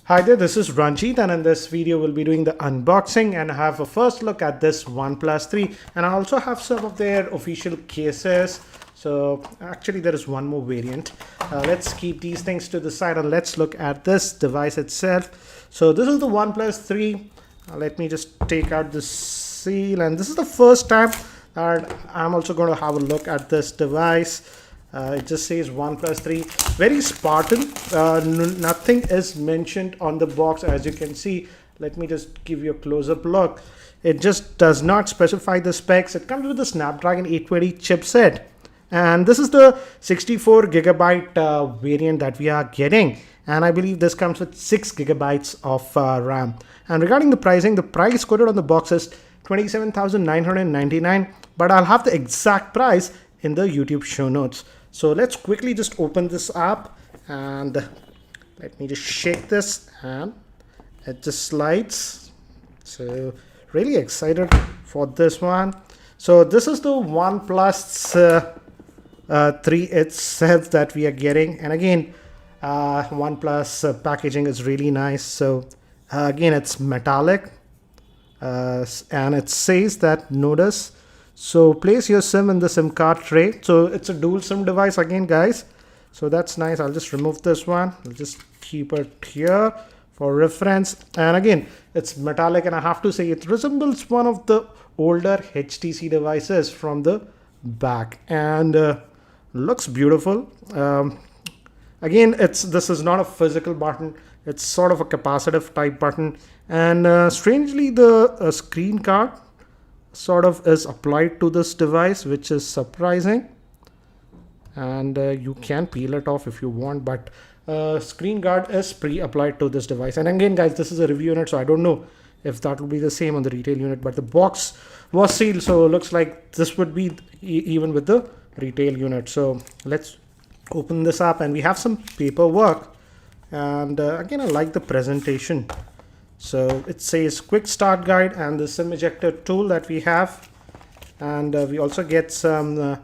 Hi there, this is Ranjit, and in this video we'll be doing the unboxing and have a first look at this OnePlus 3, and I also have some of their official cases. So actually there is one more variant. Let's keep these things to the side and let's look at this device itself. So this is the OnePlus 3. Let me just take out the seal, and this is the first time that I'm also going to have a look at this device. It just says OnePlus 3, very Spartan. Nothing is mentioned on the box, as you can see. Let me just give you a close-up look. It just does not specify the specs. It comes with the Snapdragon 820 chipset, and this is the 64 gigabyte variant that we are getting, and I believe this comes with 6 gigabytes of RAM. And regarding the pricing, the price quoted on the box is $27,999, but I'll have the exact price in the YouTube show notes. So let's quickly just open this up, and let me just shake this, and it just slides. So really excited for this one. So this is the OnePlus 3 itself that we are getting, and again OnePlus packaging is really nice. So again, it's metallic, and it says that notice. So place your SIM in the SIM card tray. So it's a dual SIM device again, guys. So that's nice. I'll just remove this one. I'll just keep it here for reference. And again, it's metallic, and I have to say it resembles one of the older HTC devices from the back, and looks beautiful. Again, this is not a physical button. It's sort of a capacitive type button, and strangely the screen card sort of is applied to this device, which is surprising. And you can peel it off if you want, but screen guard is pre-applied to this device. And again, guys, this is a review unit, so I don't know if that will be the same on the retail unit, but the box was sealed, so it looks like this would be even with the retail unit. So let's open this up, and we have some paperwork, and again, I like the presentation. So it says quick start guide and the SIM ejector tool that we have, and we also get some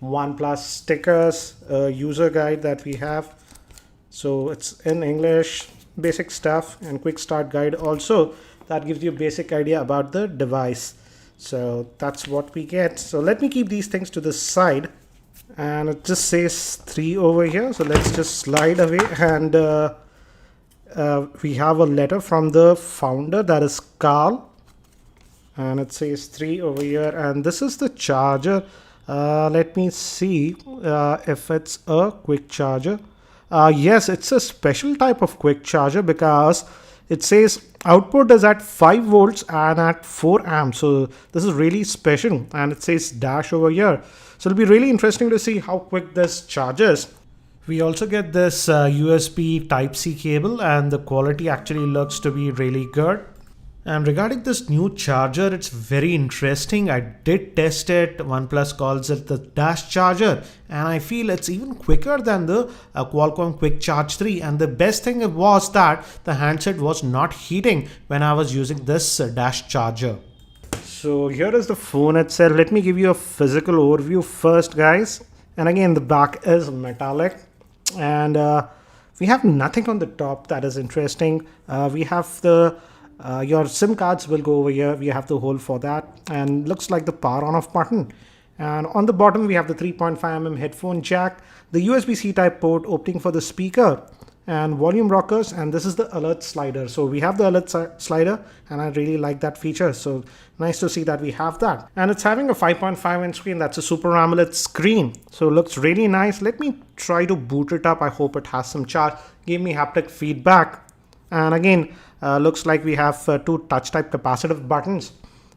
OnePlus stickers, user guide that we have. So it's in English, basic stuff, and quick start guide also that gives you a basic idea about the device. So that's what we get. So let me keep these things to the side, and it just says 3 over here. So let's just slide away, and we have a letter from the founder, that is Carl, and it says 3 over here, and this is the charger. Let me see if it's a quick charger. Yes, it's a special type of quick charger, because it says output is at 5 volts and at 4 amps. So this is really special, and it says dash over here. So it'll be really interesting to see how quick this charges. We also get this USB Type-C cable, and the quality actually looks to be really good. And regarding this new charger, it's very interesting. I did test it. OnePlus calls it the Dash charger, and I feel it's even quicker than the Qualcomm Quick Charge 3. And the best thing was that the handset was not heating when I was using this Dash charger. So here is the phone itself. Let me give you a physical overview first, guys. And again, the back is metallic, and we have nothing on the top that is interesting. We have the your SIM cards will go over here. We have the hole for that, and looks like the power on off button. And on the bottom we have the 3.5mm headphone jack, the USB-C type port opening for the speaker, and volume rockers, and this is the alert slider. So we have the alert slider, and I really like that feature. So nice to see that we have that. And it's having a 5.5-inch screen. That's a Super AMOLED screen, so it looks really nice. Let me try to boot it up. I hope it has some charge. Give me haptic feedback. And again, looks like we have 2 touch type capacitive buttons,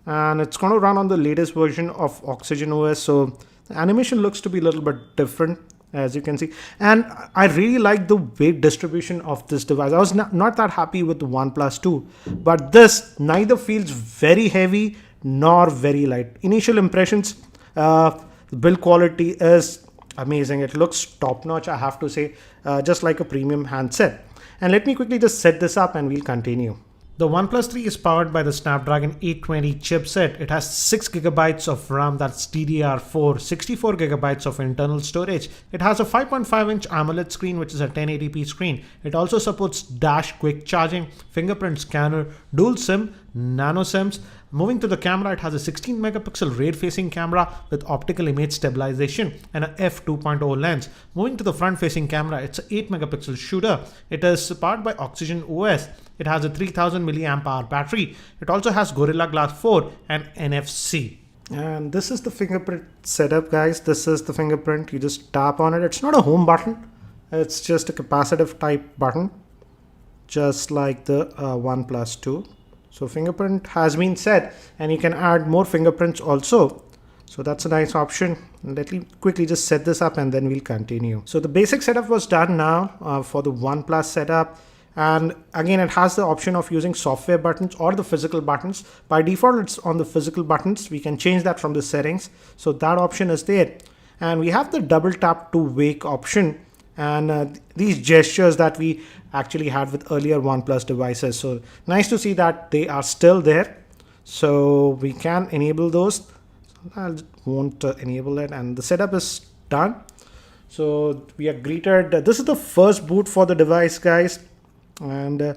and it's going to run on the latest version of Oxygen OS. So the animation looks to be a little bit different, as you can see, and I really like the weight distribution of this device. I was not that happy with the OnePlus 2, but this neither feels very heavy nor very light. Initial impressions, the build quality is amazing. It looks top notch, I have to say, just like a premium handset. And let me quickly just set this up, and we'll continue. The OnePlus 3 is powered by the Snapdragon 820 chipset. It has 6 gigabytes of RAM, that's DDR4, 64 gigabytes of internal storage. It has a 5.5-inch AMOLED screen, which is a 1080p screen. It also supports dash quick charging, fingerprint scanner, dual SIM, nano SIMs. Moving to the camera, it has a 16 megapixel rear-facing camera with optical image stabilization and a f2.0 lens. Moving to the front-facing camera, it's an 8 megapixel shooter. It is powered by Oxygen OS. It has a 3000 milliamp hour battery. It also has Gorilla Glass 4 and NFC. And this is the fingerprint setup, guys. This is the fingerprint. You just tap on it. It's not a home button. It's just a capacitive type button, just like the OnePlus 2. So fingerprint has been set, and you can add more fingerprints also. So that's a nice option. Let me quickly just set this up and then we'll continue. So the basic setup was done now for the OnePlus setup. And again, it has the option of using software buttons or the physical buttons. By default, it's on the physical buttons. We can change that from the settings. So that option is there. And we have the double tap to wake option. And these gestures that we actually had with earlier OnePlus devices. So nice to see that they are still there. So we can enable those. I won't enable it, and the setup is done. So we are greeted. This is the first boot for the device, guys. And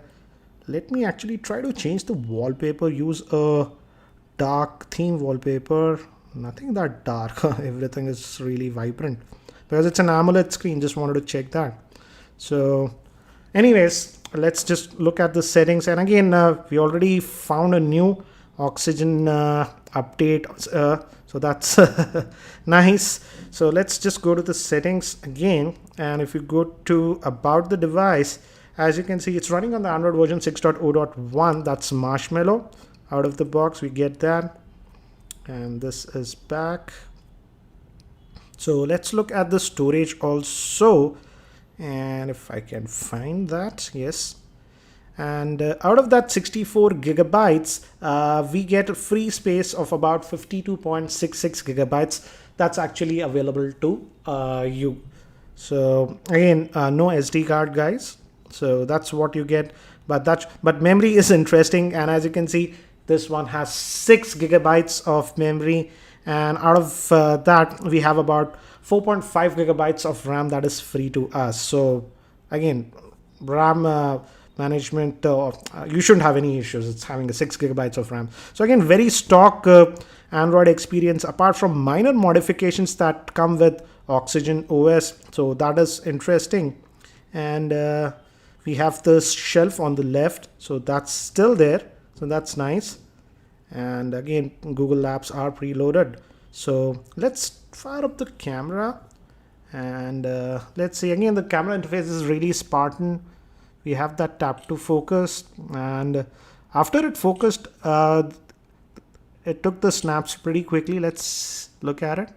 let me actually try to change the wallpaper. Use a dark theme wallpaper. Nothing that dark. Everything is really vibrant. Because it's an AMOLED screen, just wanted to check that. So anyways, let's just look at the settings. And again, we already found a new Oxygen update. So that's nice. So let's just go to the settings again. And if you go to about the device, as you can see, it's running on the Android version 6.0.1. That's Marshmallow. Out of the box, we get that. And this is back. So let's look at the storage also, and if I can find that, yes. And out of that 64 gigabytes, we get a free space of about 52.66 gigabytes. That's actually available to you. So again, no SD card, guys. So that's what you get. But memory is interesting, and as you can see, this one has 6 gigabytes of memory. And out of that, we have about 4.5 gigabytes of RAM that is free to us. So again, RAM management, you shouldn't have any issues. It's having a 6 gigabytes of RAM. So again, very stock Android experience, apart from minor modifications that come with Oxygen OS. So that is interesting. And we have the shelf on the left. So that's still there. So that's nice. And again, Google Apps are preloaded. So let's fire up the camera, and let's see. Again, the camera interface is really Spartan. We have that tap to focus, and after it focused, it took the snaps pretty quickly. Let's look at it.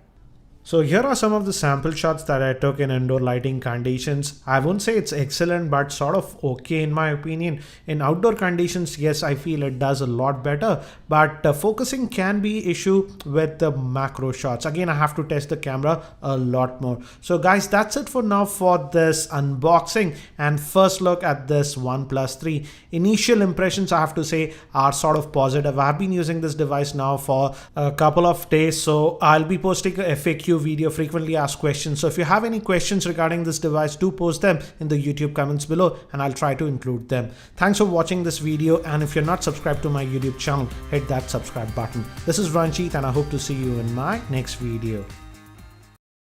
So here are some of the sample shots that I took in indoor lighting conditions. I won't say it's excellent, but sort of okay in my opinion. In outdoor conditions, yes, I feel it does a lot better, but focusing can be issue with the macro shots. Again, I have to test the camera a lot more. So guys, that's it for now for this unboxing and first look at this OnePlus 3. Initial impressions, I have to say, are sort of positive. I've been using this device now for a couple of days, so I'll be posting a FAQ video, frequently asked questions. So if you have any questions regarding this device, do post them in the YouTube comments below and I'll try to include them. Thanks for watching this video, and if you're not subscribed to my YouTube channel, hit that subscribe button. This is Ranjit, and I hope to see you in my next video.